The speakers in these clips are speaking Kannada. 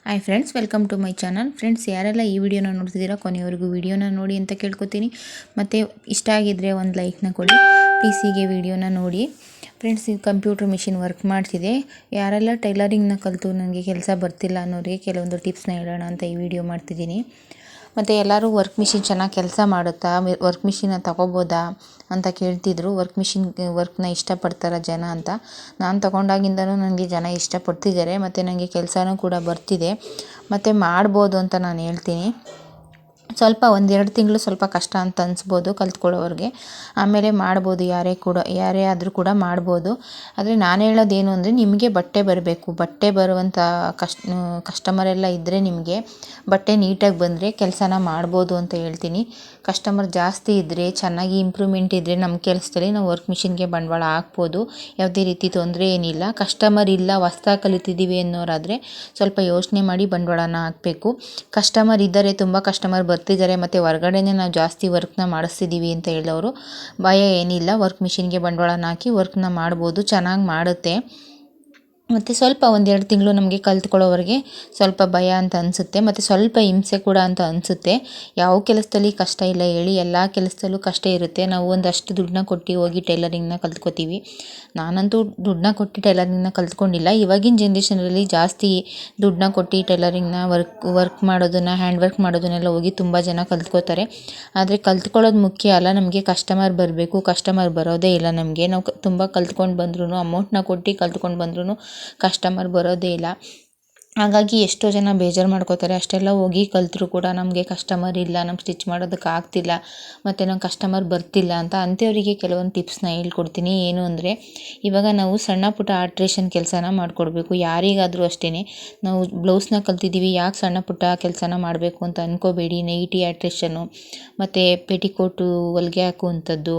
Hi friends, welcome to my channel. Friends, ಯಾರೆಲ್ಲ ಈ ವಿಡಿಯೋನ ನೋಡ್ತಿದ್ದೀರಾ ಕೊನೆವರೆಗೂ ವಿಡಿಯೋನ ನೋಡಿ ಅಂತ ಕೇಳ್ಕೊತೀನಿ. ಮತ್ತು ಇಷ್ಟ ಆಗಿದ್ದರೆ ಒಂದು ಲೈಕ್ನ ಕೊಡಿ. ಪ್ಲೀಸ್ ಹೀಗೆ ವಿಡಿಯೋನ ನೋಡಿ. ಫ್ರೆಂಡ್ಸ್, ಇದು ಕಂಪ್ಯೂಟರ್ ಮಿಷಿನ್ ವರ್ಕ್ ಮಾಡ್ತಿದೆ. ಯಾರೆಲ್ಲ ಟೈಲರಿಂಗ್ನ ಕಲಿತು ನನಗೆ ಕೆಲಸ ಬರ್ತಿಲ್ಲ ಅನ್ನೋರಿಗೆ ಕೆಲವೊಂದು ಟಿಪ್ಸ್ನ ಹೇಳೋಣ ಅಂತ ಈ ವಿಡಿಯೋ ಮಾಡ್ತಿದ್ದೀನಿ. ಮತ್ತು ಎಲ್ಲರೂ ವರ್ಕ್ ಮಿಷಿನ್ ಚೆನ್ನಾಗಿ ಕೆಲಸ ಮಾಡುತ್ತಾ, ವರ್ಕ್ ಮಿಷಿನ್ನ ತೊಗೋಬೋದಾ ಅಂತ ಕೇಳ್ತಿದ್ರು. ವರ್ಕ್ನ ಇಷ್ಟಪಡ್ತಾರೆ ಜನ ಅಂತ. ನಾನು ತೊಗೊಂಡಾಗಿಂದನೂ ನನಗೆ ಜನ ಇಷ್ಟಪಡ್ತಿದ್ದಾರೆ ಮತ್ತು ನನಗೆ ಕೆಲಸನೂ ಕೂಡ ಬರ್ತಿದೆ ಮತ್ತು ಮಾಡ್ಬೋದು ಅಂತ ನಾನು ಹೇಳ್ತೀನಿ. ಸ್ವಲ್ಪ 1-2 ತಿಂಗಳು ಸ್ವಲ್ಪ ಕಷ್ಟ ಅಂತ ಅನಿಸ್ಬೋದು ಕಲ್ತ್ಕೊಳ್ಳೋರಿಗೆ. ಆಮೇಲೆ ಮಾಡ್ಬೋದು, ಯಾರೇ ಆದರೂ ಕೂಡ ಮಾಡ್ಬೋದು. ಆದರೆ ನಾನು ಹೇಳೋದೇನು ಅಂದರೆ, ನಿಮಗೆ ಬಟ್ಟೆ ಬರಬೇಕು. ಬಟ್ಟೆ ಬರುವಂಥ ಕಸ್ಟಮರೆಲ್ಲ ಇದ್ದರೆ, ನಿಮಗೆ ಬಟ್ಟೆ ನೀಟಾಗಿ ಬಂದರೆ ಕೆಲಸನ ಮಾಡ್ಬೋದು ಅಂತ ಹೇಳ್ತೀನಿ. ಕಸ್ಟಮರ್ ಜಾಸ್ತಿ ಇದ್ದರೆ, ಚೆನ್ನಾಗಿ ಇಂಪ್ರೂವ್ಮೆಂಟ್ ಇದ್ದರೆ ನಮ್ಮ ಕೆಲಸದಲ್ಲಿ ನಾವು ವರ್ಕ್ ಮಿಷಿನ್ಗೆ ಬಂಡವಾಳ ಹಾಕ್ಬೋದು. ಯಾವುದೇ ರೀತಿ ತೊಂದರೆ ಏನಿಲ್ಲ. ಕಸ್ಟಮರ್ ಇಲ್ಲ, ಹೊಸ್ದಾಗಿ ಕಲಿತಿದ್ದೀವಿ ಅನ್ನೋರಾದರೆ ಸ್ವಲ್ಪ ಯೋಚನೆ ಮಾಡಿ ಬಂಡವಾಳನ ಹಾಕಬೇಕು. ಕಸ್ಟಮರ್ ಇದ್ದರೆ, ತುಂಬ ಕಸ್ಟಮರ್ ಬರ್ತಿದ್ದಾರೆ ಮತ್ತು ಹೊರಗಡೆನೇ ನಾವು ಜಾಸ್ತಿ ವರ್ಕ್ನ ಮಾಡಿಸ್ತಿದ್ದೀವಿ ಅಂತ ಹೇಳೋರು ಭಯ ಏನಿಲ್ಲ. ವರ್ಕ್ ಮಿಷಿನ್ಗೆ ಬಂಡವಾಳನ ಹಾಕಿ ವರ್ಕ್ನ ಮಾಡ್ಬೋದು, ಚೆನ್ನಾಗಿ ಮಾಡುತ್ತೆ. ಮತ್ತು ಸ್ವಲ್ಪ 1-2 ತಿಂಗಳು ನಮಗೆ ಕಲ್ತ್ಕೊಳ್ಳೋವರೆಗೆ ಸ್ವಲ್ಪ ಭಯ ಅಂತ ಅನಿಸುತ್ತೆ ಮತ್ತು ಸ್ವಲ್ಪ ಹಿಂಸೆ ಕೂಡ ಅಂತ ಅನಿಸುತ್ತೆ. ಯಾವ ಕೆಲಸದಲ್ಲಿ ಕಷ್ಟ ಇಲ್ಲ ಹೇಳಿ, ಎಲ್ಲ ಕೆಲಸದಲ್ಲೂ ಕಷ್ಟ ಇರುತ್ತೆ. ನಾವು ಒಂದಷ್ಟು ದುಡ್ಡನ್ನ ಕೊಟ್ಟು ಹೋಗಿ ಟೈಲರಿಂಗ್ನ ಕಲ್ತ್ಕೋತೀವಿ. ನಾನಂತೂ ದುಡ್ಡನ್ನ ಕೊಟ್ಟು ಟೈಲರಿಂಗ್ನ ಕಲ್ತ್ಕೊಂಡಿಲ್ಲ. ಇವಾಗಿನ ಜನ್ರೇಷನಲ್ಲಿ ಜಾಸ್ತಿ ದುಡ್ಡನ್ನ ಕೊಟ್ಟು ಟೈಲರಿಂಗ್ನ ವರ್ಕ್ ಮಾಡೋದನ್ನು, ಹ್ಯಾಂಡ್ ವರ್ಕ್ ಮಾಡೋದನ್ನೆಲ್ಲ ಹೋಗಿ ತುಂಬ ಜನ ಕಲ್ತ್ಕೋತಾರೆ. ಆದರೆ ಕಲ್ತ್ಕೊಳ್ಳೋದು ಮುಖ್ಯ ಅಲ್ಲ, ನಮಗೆ ಕಸ್ಟಮರ್ ಬರಬೇಕು. ಕಸ್ಟಮರ್ ಬರೋದೇ ಇಲ್ಲ ನಮಗೆ. ನಾವು ತುಂಬ ಕಲ್ತ್ಕೊಂಡು ಬಂದ್ರೂ, ಅಮೌಂಟ್ನ ಕೊಟ್ಟು ಕಲ್ತ್ಕೊಂಡು ಬಂದ್ರೂ ಕಸ್ಟಮರ್ ಬರೋದೇ ಇಲ್ಲ. ಹಾಗಾಗಿ ಎಷ್ಟೋ ಜನ ಬೇಜಾರು ಮಾಡ್ಕೋತಾರೆ. ಅಷ್ಟೆಲ್ಲ ಹೋಗಿ ಕಲ್ತರೂ ಕೂಡ ನಮಗೆ ಕಸ್ಟಮರ್ ಇಲ್ಲ, ನಮ್ಗೆ ಸ್ಟಿಚ್ ಮಾಡೋದಕ್ಕೆ ಆಗ್ತಿಲ್ಲ ಮತ್ತು ನಂಗೆ ಕಸ್ಟಮರ್ ಬರ್ತಿಲ್ಲ ಅಂತ. ಅಂಥವರಿಗೆ ಕೆಲವೊಂದು ಟಿಪ್ಸ್ನ ಹೇಳ್ಕೊಡ್ತೀನಿ. ಏನು ಅಂದರೆ, ಇವಾಗ ನಾವು ಸಣ್ಣ ಪುಟ್ಟ ಆಲ್ಟ್ರೇಷನ್ ಕೆಲಸನ ಮಾಡಿಕೊಡ್ಬೇಕು. ಯಾರಿಗಾದರೂ ಅಷ್ಟೇ. ನಾವು ಬ್ಲೌಸ್ನ ಕಲ್ತಿದ್ದೀವಿ, ಯಾಕೆ ಸಣ್ಣ ಪುಟ್ಟ ಕೆಲಸನ ಮಾಡಬೇಕು ಅಂತ ಅಂದ್ಕೋಬೇಡಿ. ನೈಟಿ ಆಲ್ಟ್ರೇಷನ್ನು ಮತ್ತು ಪೆಟಿಕೋಟು ಹೊಲಿಗೆ ಹಾಕುವಂಥದ್ದು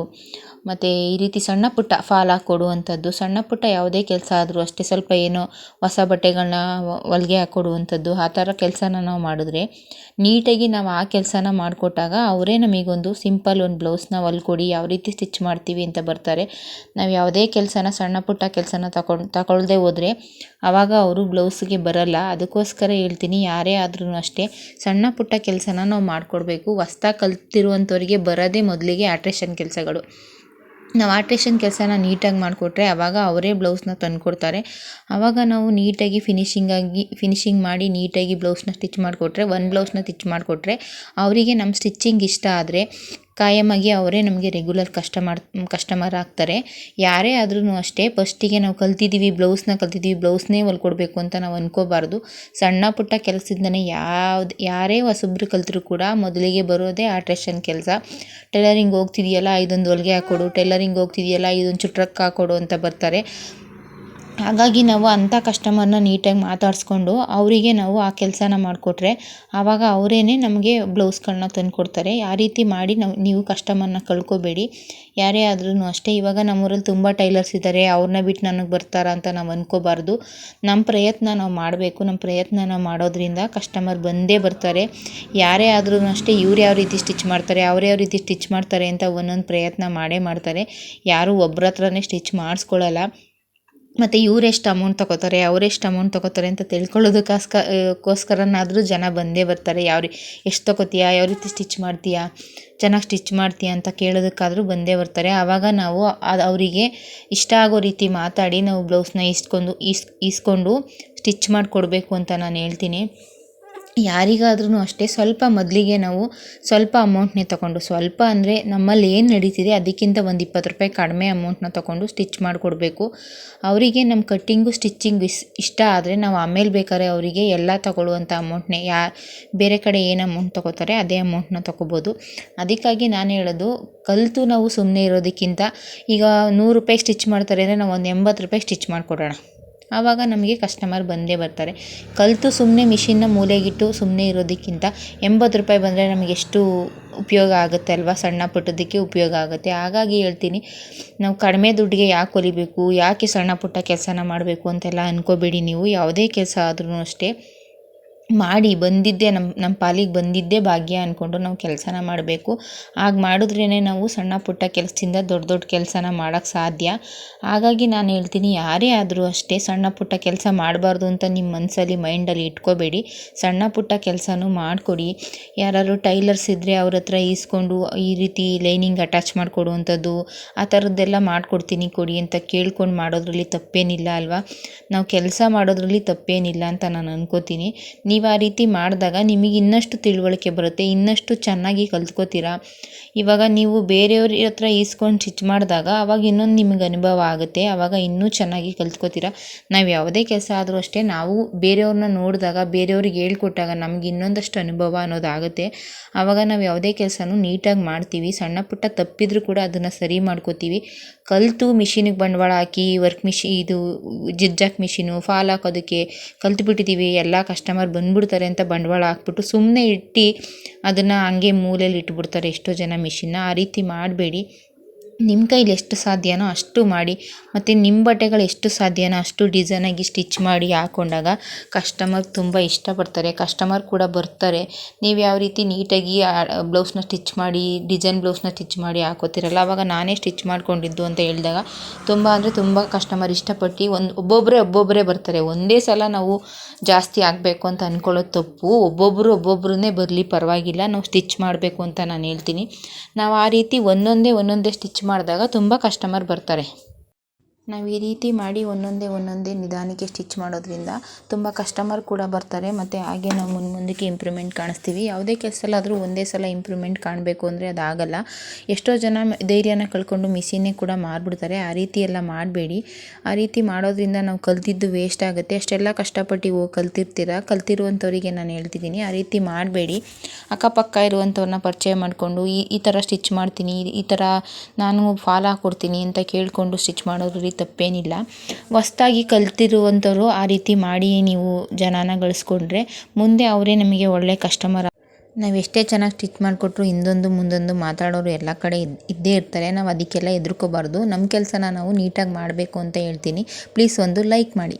ಮತ್ತು ಈ ರೀತಿ ಸಣ್ಣ ಪುಟ್ಟ ಫಾಲ್ ಹಾಕ್ಕೊಡುವಂಥದ್ದು, ಸಣ್ಣ ಪುಟ್ಟ ಯಾವುದೇ ಕೆಲಸ ಆದರೂ ಅಷ್ಟೇ. ಸ್ವಲ್ಪ ಏನೋ ಹೊಸ ಬಟ್ಟೆಗಳನ್ನ ಹೊಲಿಗೆ ಹಾಕ್ಕೊಡುವಂಥದ್ದು, ಆ ಥರ ಕೆಲಸನ ನಾವು ಮಾಡಿದ್ರೆ, ನೀಟಾಗಿ ನಾವು ಆ ಕೆಲಸನ ಮಾಡಿಕೊಟ್ಟಾಗ ಅವರೇ ನಮಗೊಂದು ಸಿಂಪಲ್ ಒಂದು ಬ್ಲೌಸ್ನ ಹೊಲ್ಕೊಡಿ, ಯಾವ ರೀತಿ ಸ್ಟಿಚ್ ಮಾಡ್ತೀವಿ ಅಂತ ಬರ್ತಾರೆ. ನಾವು ಯಾವುದೇ ಕೆಲಸನ, ಸಣ್ಣ ಪುಟ್ಟ ಕೆಲಸನ ತಗೊಳ್ಳದೆ ಹೋದರೆ ಆವಾಗ ಅವರು ಬ್ಲೌಸ್ಗೆ ಬರಲ್ಲ. ಅದಕ್ಕೋಸ್ಕರ ಹೇಳ್ತೀನಿ, ಯಾರೇ ಆದ್ರೂ ಅಷ್ಟೇ ಸಣ್ಣ ಪುಟ್ಟ ಕೆಲಸನ ನಾವು ಮಾಡಿಕೊಡ್ಬೇಕು. ಹೊಸ್ದಾಗಿ ಕಲ್ತಿರುವಂಥವ್ರಿಗೆ ಬರೋದೇ ಮೊದಲಿಗೆ ಆಲ್ಟ್ರೇಷನ್ ಕೆಲಸಗಳು. ನಾವು ಆಲ್ಟ್ರೇಷನ್ ಕೆಲಸನ ನೀಟಾಗಿ ಮಾಡಿಕೊಟ್ರೆ ಆವಾಗ ಅವರೇ ಬ್ಲೌಸ್ನ ತಂದುಕೊಡ್ತಾರೆ. ಆವಾಗ ನಾವು ನೀಟಾಗಿ ಫಿನಿಶಿಂಗ್ ಮಾಡಿ ನೀಟಾಗಿ ಬ್ಲೌಸ್ನ ಸ್ಟಿಚ್ ಮಾಡಿಕೊಟ್ರೆ, ಒಂದು ಬ್ಲೌಸ್ನ ಸ್ಟಿಚ್ ಮಾಡಿಕೊಟ್ರೆ ಅವರಿಗೆ ನಮ್ಮ ಸ್ಟಿಚ್ಚಿಂಗ್ ಇಷ್ಟ ಆದರೆ ಕಾಯಮಾಗಿ ಅವರೇ ನಮಗೆ ರೆಗ್ಯುಲರ್ ಕಸ್ಟಮರ್ ಆಗ್ತಾರೆ. ಯಾರೇ ಆದ್ರೂ ಅಷ್ಟೇ, ಫಸ್ಟಿಗೆ ನಾವು ಬ್ಲೌಸ್ನೇ ಹೊಲ್ಕೊಡ್ಬೇಕು ಅಂತ ನಾವು ಅಂದ್ಕೋಬಾರ್ದು. ಸಣ್ಣ ಪುಟ್ಟ ಕೆಲಸದಿಂದನೇ ಯಾರೇ ಹೊಸಬ್ರು ಕಲ್ತರೂ ಕೂಡ ಮೊದಲಿಗೆ ಬರೋದೇ ಆಲ್ಟ್ರೇಷನ್ ಕೆಲಸ. ಟೈಲರಿಂಗ್ ಹೋಗ್ತಿದೆಯಲ್ಲ, ಇದೊಂದು ಹೊಲಿಗೆ ಹಾಕ್ಕೊಡು, ಟೈಲರಿಂಗ್ ಹೋಗ್ತಿದೆಯಲ್ಲ, ಇದೊಂದು ಚುಟ್ರಕ್ಕೆ ಹಾಕ್ಕೊಡು ಅಂತ ಬರ್ತಾರೆ. ಹಾಗಾಗಿ ನಾವು ಅಂಥ ಕಸ್ಟಮರ್ನ ನೀಟಾಗಿ ಮಾತಾಡಿಸ್ಕೊಂಡು ಅವರಿಗೆ ನಾವು ಆ ಕೆಲಸನ ಮಾಡಿಕೊಟ್ರೆ ಆವಾಗ ಅವರೇ ನಮಗೆ ಬ್ಲೌಸ್ಗಳನ್ನ ತಂದುಕೊಡ್ತಾರೆ. ಆ ರೀತಿ ಮಾಡಿ ನೀವು ಕಸ್ಟಮರ್ನ ಕಳ್ಕೊಬೇಡಿ. ಯಾರೇ ಆದ್ರೂ ಅಷ್ಟೇ. ಇವಾಗ ನಮ್ಮೂರಲ್ಲಿ ತುಂಬ ಟೈಲರ್ಸ್ ಇದ್ದಾರೆ, ಅವ್ರನ್ನ ಬಿಟ್ಟು ನನಗೆ ಬರ್ತಾರಾ ಅಂತ ನಾವು ಅಂದ್ಕೋಬಾರ್ದು. ನಮ್ಮ ಪ್ರಯತ್ನ ನಾವು ಮಾಡಬೇಕು. ನಮ್ಮ ಪ್ರಯತ್ನ ನಾವು ಮಾಡೋದ್ರಿಂದ ಕಸ್ಟಮರ್ ಬಂದೇ ಬರ್ತಾರೆ. ಯಾರೇ ಆದ್ರೂ ಅಷ್ಟೇ, ಇವ್ರು ಯಾವ ರೀತಿ ಸ್ಟಿಚ್ ಮಾಡ್ತಾರೆ, ಅವ್ರು ಯಾವ ರೀತಿ ಸ್ಟಿಚ್ ಮಾಡ್ತಾರೆ ಅಂತ ಒಂದೊಂದು ಪ್ರಯತ್ನ ಮಾಡೇ ಮಾಡ್ತಾರೆ. ಯಾರೂ ಒಬ್ಬರ ಹತ್ರನೇ ಸ್ಟಿಚ್ ಮಾಡಿಸ್ಕೊಳ್ಳಲ್ಲ. ಮತ್ತು ಇವರೆಷ್ಟು ಅಮೌಂಟ್ ತೊಗೋತಾರೆ, ಅವರೆಷ್ಟು ಅಮೌಂಟ್ ತೊಗೋತಾರೆ ಅಂತ ತಿಳ್ಕೊಳ್ಳೋದಕ್ಕೋಸ್ಕರನಾದರೂ ಜನ ಬಂದೇ ಬರ್ತಾರೆ. ಎಷ್ಟು ತೊಗೋತೀಯಾ, ಯಾವ ರೀತಿ ಸ್ಟಿಚ್ ಮಾಡ್ತೀಯಾ, ಚೆನ್ನಾಗಿ ಸ್ಟಿಚ್ ಮಾಡ್ತೀಯಾ ಅಂತ ಕೇಳೋದಕ್ಕಾದರೂ ಬಂದೇ ಬರ್ತಾರೆ. ಆವಾಗ ನಾವು ಅವರಿಗೆ ಇಷ್ಟ ಆಗೋ ರೀತಿ ಮಾತಾಡಿ ನಾವು ಬ್ಲೌಸ್ನ ಇಸ್ಕೊಂಡು ಸ್ಟಿಚ್ ಮಾಡಿಕೊಡ್ಬೇಕು ಅಂತ ನಾನು ಹೇಳ್ತೀನಿ. ಯಾರಿಗಾದ್ರೂ ಅಷ್ಟೇ ಸ್ವಲ್ಪ ಮೊದಲಿಗೆ ನಾವು ಸ್ವಲ್ಪ ಅಮೌಂಟ್ನೇ ತೊಗೊಂಡು, ಸ್ವಲ್ಪ ಅಂದರೆ ನಮ್ಮಲ್ಲಿ ಏನು ನಡೀತಿದೆ ಅದಕ್ಕಿಂತ ಒಂದು 20 ರೂಪಾಯಿ ಕಡಿಮೆ ಅಮೌಂಟ್ನ ತೊಗೊಂಡು ಸ್ಟಿಚ್ ಮಾಡಿಕೊಡ್ಬೇಕು. ಅವರಿಗೆ ನಮ್ಮ ಕಟ್ಟಿಂಗು ಸ್ಟಿಚ್ಚಿಂಗ್ ಇಷ್ಟ ಆದರೆ ನಾವು ಆಮೇಲೆ ಬೇಕಾದ್ರೆ ಅವರಿಗೆ ಎಲ್ಲ ತಗೊಳ್ಳುವಂಥ ಅಮೌಂಟ್ನೇ, ಬೇರೆ ಕಡೆ ಏನು ಅಮೌಂಟ್ ತೊಗೋತಾರೆ ಅದೇ ಅಮೌಂಟ್ನ ತೊಗೋಬೋದು. ಅದಕ್ಕಾಗಿ ನಾನು ಹೇಳೋದು, ಕಲಿತು ನಾವು ಸುಮ್ಮನೆ ಇರೋದಕ್ಕಿಂತ, ಈಗ 100 ರೂಪಾಯಿ ಸ್ಟಿಚ್ ಮಾಡ್ತಾರೆ ಅಂದರೆ ನಾವು ಒಂದು 80 ರೂಪಾಯಿ ಸ್ಟಿಚ್ ಮಾಡಿಕೊಡೋಣ. ಆವಾಗ ನಮಗೆ ಕಸ್ಟಮರ್ ಬಂದೇ ಬರ್ತಾರೆ. ಕಲಿತು ಸುಮ್ಮನೆ ಮಿಷಿನ್ನ ಮೂಲೆಗಿಟ್ಟು ಸುಮ್ಮನೆ ಇರೋದಕ್ಕಿಂತ 80 ರೂಪಾಯಿ ಬಂದರೆ ನಮಗೆ ಎಷ್ಟು ಉಪಯೋಗ ಆಗುತ್ತೆ ಅಲ್ವಾ, ಸಣ್ಣ ಪುಟ್ಟದಕ್ಕೆ ಉಪಯೋಗ ಆಗುತ್ತೆ. ಹಾಗಾಗಿ ಹೇಳ್ತೀನಿ, ನಾವು ಕಡಿಮೆ ದುಡ್ಡಿಗೆ ಯಾಕೆ ಹೊಲಿಬೇಕು, ಯಾಕೆ ಸಣ್ಣ ಪುಟ್ಟ ಕೆಲಸನ ಮಾಡಬೇಕು ಅಂತೆಲ್ಲ ಅಂದ್ಕೋಬೇಡಿ ನೀವು. ಯಾವುದೇ ಕೆಲಸ ಆದ್ರೂ ಅಷ್ಟೇ ಮಾಡಿ ಬಂದಿದ್ದೇ ನಮ್ಮ ಪಾಲಿಗೆ ಬಂದಿದ್ದೇ ಭಾಗ್ಯ ಅಂದ್ಕೊಂಡು ನಾವು ಕೆಲಸನ ಮಾಡಬೇಕು. ಹಾಗೆ ಮಾಡಿದ್ರೇ ನಾವು ಸಣ್ಣ ಪುಟ್ಟ ಕೆಲಸದಿಂದ ದೊಡ್ಡ ದೊಡ್ಡ ಕೆಲಸನ ಮಾಡೋಕ್ಕೆ ಸಾಧ್ಯ. ಹಾಗಾಗಿ ನಾನು ಹೇಳ್ತೀನಿ, ಯಾರೇ ಆದರೂ ಅಷ್ಟೇ ಸಣ್ಣ ಪುಟ್ಟ ಕೆಲಸ ಮಾಡಬಾರ್ದು ಅಂತ ನಿಮ್ಮ ಮನಸ್ಸಲ್ಲಿ ಮೈಂಡಲ್ಲಿ ಇಟ್ಕೋಬೇಡಿ. ಸಣ್ಣ ಪುಟ್ಟ ಕೆಲಸನೂ ಮಾಡಿಕೊಡಿ. ಯಾರಾದ್ರು ಟೈಲರ್ಸ್ ಇದ್ದರೆ ಅವ್ರ ಹತ್ರ ಈಸ್ಕೊಂಡು ಈ ರೀತಿ ಲೈನಿಂಗ್ ಅಟ್ಯಾಚ್ ಮಾಡಿಕೊಡುವಂಥದ್ದು ಆ ಥರದ್ದೆಲ್ಲ ಮಾಡಿಕೊಡ್ತೀನಿ ಕೊಡಿ ಅಂತ ಕೇಳ್ಕೊಂಡು ಮಾಡೋದ್ರಲ್ಲಿ ತಪ್ಪೇನಿಲ್ಲ ಅಲ್ವಾ. ನಾವು ಕೆಲಸ ಮಾಡೋದ್ರಲ್ಲಿ ತಪ್ಪೇನಿಲ್ಲ ಅಂತ ನಾನು ಅನ್ಕೋತೀನಿ. ನೀವು ಆ ರೀತಿ ಮಾಡಿದಾಗ ನಿಮಗೆ ಇನ್ನಷ್ಟು ತಿಳುವಳಿಕೆ ಬರುತ್ತೆ, ಇನ್ನಷ್ಟು ಚೆನ್ನಾಗಿ ಕಲ್ತ್ಕೋತೀರಾ. ಇವಾಗ ನೀವು ಬೇರೆಯವ್ರ ಹತ್ರ ಈಸ್ಕೊಂಡು ಸ್ಟಿಚ್ ಮಾಡಿದಾಗ ಆವಾಗ ಇನ್ನೊಂದು ನಿಮಗೆ ಅನುಭವ ಆಗುತ್ತೆ, ಆವಾಗ ಇನ್ನೂ ಚೆನ್ನಾಗಿ ಕಲ್ತ್ಕೋತೀರಾ. ನಾವು ಯಾವುದೇ ಕೆಲಸ ಆದರೂ ಅಷ್ಟೇ ನಾವು ಬೇರೆಯವ್ರನ್ನ ನೋಡಿದಾಗ ಬೇರೆಯವ್ರಿಗೆ ಹೇಳ್ಕೊಟ್ಟಾಗ ನಮ್ಗೆ ಇನ್ನೊಂದಷ್ಟು ಅನುಭವ ಅನ್ನೋದಾಗುತ್ತೆ. ಆವಾಗ ನಾವು ಯಾವುದೇ ಕೆಲಸನೂ ನೀಟಾಗಿ ಮಾಡ್ತೀವಿ. ಸಣ್ಣ ಪುಟ್ಟ ತಪ್ಪಿದ್ರೂ ಕೂಡ ಅದನ್ನು ಸರಿ ಮಾಡ್ಕೋತೀವಿ. ಕಲಿತು ಮಿಷಿನಿಗೆ ಬಂಡವಾಳ ಹಾಕಿ ಇದು ಜಿಗ್ಜಾಗ್ ಮಿಷಿನು ಫಾಲ್ ಹಾಕೋದಕ್ಕೆ ಕಲ್ತ್ಬಿಟ್ಟಿದ್ದೀವಿ, ಎಲ್ಲ ಕಸ್ಟಮರ್ ಬಂದುಬಿಡ್ತಾರೆ ಅಂತ ಬಂಡವಾಳ ಹಾಕ್ಬಿಟ್ಟು ಸುಮ್ಮನೆ ಇಟ್ಟು ಅದನ್ನು ಹಂಗೆ ಮೂಲೆಯಲ್ಲಿ ಇಟ್ಬಿಡ್ತಾರೆ ಎಷ್ಟೋ ಜನ ಮಿಷಿನ್ನ. ಆ ರೀತಿ ಮಾಡಬೇಡಿ. ನಿಮ್ಮ ಕೈಲಿ ಎಷ್ಟು ಸಾಧ್ಯನೋ ಅಷ್ಟು ಮಾಡಿ, ಮತ್ತು ನಿಮ್ಮ ಬಟ್ಟೆಗಳು ಎಷ್ಟು ಸಾಧ್ಯನೋ ಅಷ್ಟು ಡಿಸೈನಾಗಿ ಸ್ಟಿಚ್ ಮಾಡಿ ಹಾಕ್ಕೊಂಡಾಗ ಕಸ್ಟಮರ್ ತುಂಬ ಇಷ್ಟಪಡ್ತಾರೆ, ಕಸ್ಟಮರ್ ಕೂಡ ಬರ್ತಾರೆ. ನೀವು ಯಾವ ರೀತಿ ನೀಟಾಗಿ ಬ್ಲೌಸ್ನ ಸ್ಟಿಚ್ ಮಾಡಿ ಡಿಸೈನ್ ಬ್ಲೌಸ್ನ ಸ್ಟಿಚ್ ಮಾಡಿ ಹಾಕೋತಿರಲ್ಲ, ಆವಾಗ ನಾನೇ ಸ್ಟಿಚ್ ಮಾಡ್ಕೊಂಡಿದ್ದು ಅಂತ ಹೇಳಿದಾಗ ತುಂಬ ಅಂದರೆ ತುಂಬ ಕಸ್ಟಮರ್ ಇಷ್ಟಪಟ್ಟು ಒಬ್ಬೊಬ್ಬರೇ ಬರ್ತಾರೆ. ಒಂದೇ ಸಲ ನಾವು ಜಾಸ್ತಿ ಆಗಬೇಕು ಅಂತ ಅಂದ್ಕೊಳ್ಳೋದು ತಪ್ಪು. ಒಬ್ಬೊಬ್ಬರನ್ನೇ ಬರಲಿ ಪರವಾಗಿಲ್ಲ, ನಾವು ಸ್ಟಿಚ್ ಮಾಡಬೇಕು ಅಂತ ನಾನು ಹೇಳ್ತೀನಿ. ನಾವು ಆ ರೀತಿ ಒಂದೊಂದೇ ಸ್ಟಿಚ್ ಮಾಡಿದಾಗ ತುಂಬ ಕಸ್ಟಮರ್ ಬರ್ತಾರೆ. ನಾವು ಈ ರೀತಿ ಮಾಡಿ ಒಂದೊಂದೇ ನಿಧಾನಕ್ಕೆ ಸ್ಟಿಚ್ ಮಾಡೋದ್ರಿಂದ ತುಂಬ ಕಸ್ಟಮರ್ ಕೂಡ ಬರ್ತಾರೆ, ಮತ್ತು ಹಾಗೆ ನಾವು ಮುಂದಕ್ಕೆ ಇಂಪ್ರೂವ್ಮೆಂಟ್ ಕಾಣಿಸ್ತೀವಿ. ಯಾವುದೇ ಕೆಲಸದಲ್ಲಾದರೂ ಒಂದೇ ಸಲ ಇಂಪ್ರೂವ್ಮೆಂಟ್ ಕಾಣಬೇಕು ಅಂದರೆ ಅದಾಗಲ್ಲ. ಎಷ್ಟೋ ಜನ ಧೈರ್ಯನ ಕಳ್ಕೊಂಡು ಮಿಷಿನ್ನೇ ಕೂಡ ಮಾರಿಬಿಡ್ತಾರೆ. ಆ ರೀತಿ ಎಲ್ಲ ಮಾಡಬೇಡಿ. ಆ ರೀತಿ ಮಾಡೋದ್ರಿಂದ ನಾವು ಕಲ್ತಿದ್ದು ವೇಸ್ಟ್ ಆಗುತ್ತೆ. ಅಷ್ಟೆಲ್ಲ ಕಷ್ಟಪಟ್ಟು ಹೋಗಿ ಕಲ್ತಿರುವಂಥವರಿಗೆ ನಾನು ಹೇಳ್ತಿದ್ದೀನಿ, ಆ ರೀತಿ ಮಾಡಬೇಡಿ. ಅಕ್ಕಪಕ್ಕ ಇರುವಂಥವ್ರನ್ನ ಪರಿಚಯ ಮಾಡಿಕೊಂಡು ಈ ಥರ ಸ್ಟಿಚ್ ಮಾಡ್ತೀನಿ, ಈ ಥರ ನಾನು ಫಾಲ್ ಹಾಕ್ಕೊಡ್ತೀನಿ ಅಂತ ಕೇಳಿಕೊಂಡು ಸ್ಟಿಚ್ ಮಾಡೋದ್ರಲ್ಲಿ ತಪ್ಪೇನಿಲ್ಲ. ಹೊಸ್ದಾಗಿ ಕಲ್ತಿರುವಂಥವ್ರು ಆ ರೀತಿ ಮಾಡಿ ನೀವು ಜನನ ಗಳಿಸ್ಕೊಂಡ್ರೆ ಮುಂದೆ ಅವರೇ ನಮಗೆ ಒಳ್ಳೆ ಕಸ್ಟಮರ್. ನಾವು ಎಷ್ಟೇ ಚೆನ್ನಾಗಿ ಸ್ಟಿಚ್ ಮಾಡಿಕೊಟ್ರು ಹಿಂದೊಂದು ಮುಂದೊಂದು ಮಾತಾಡೋರು ಎಲ್ಲ ಕಡೆ ಇದ್ದೇ ಇರ್ತಾರೆ. ನಾವು ಅದಕ್ಕೆಲ್ಲ ಹೆದರ್ಕೋಬಾರ್ದು. ನಮ್ಮ ಕೆಲಸನ ನಾವು ನೀಟಾಗಿ ಮಾಡಬೇಕು ಅಂತ ಹೇಳ್ತೀನಿ. ಪ್ಲೀಸ್ ಒಂದು ಲೈಕ್ ಮಾಡಿ.